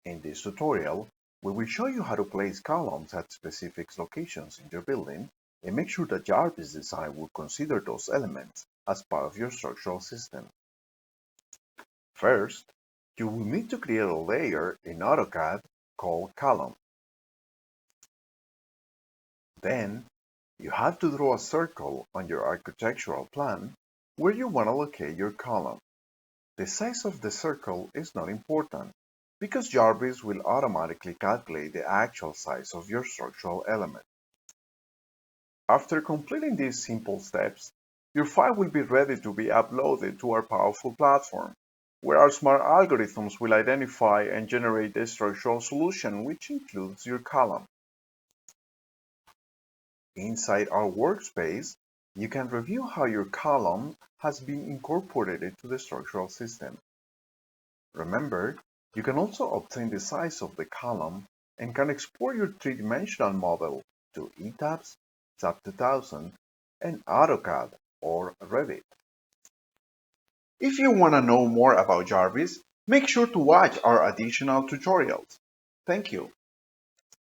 In this tutorial, we will show you how to place columns at specific locations in your building and make sure that Jarvis design will consider those elements as part of your structural system. First, you will need to create a layer in AutoCAD called column. Then, you have to draw a circle on your architectural plan where you want to locate your column. The size of the circle is not important because Jarvis will automatically calculate the actual size of your structural element. After completing these simple steps, your file will be ready to be uploaded to our powerful platform, where our smart algorithms will identify and generate the structural solution, which includes your column. Inside our workspace, you can review how your column has been incorporated into the structural system. Remember, you can also obtain the size of the column and can export your three-dimensional model to ETABS, SAP 2000, and AutoCAD or Revit. If you want to know more about Jarvis, make sure to watch our additional tutorials. Thank you.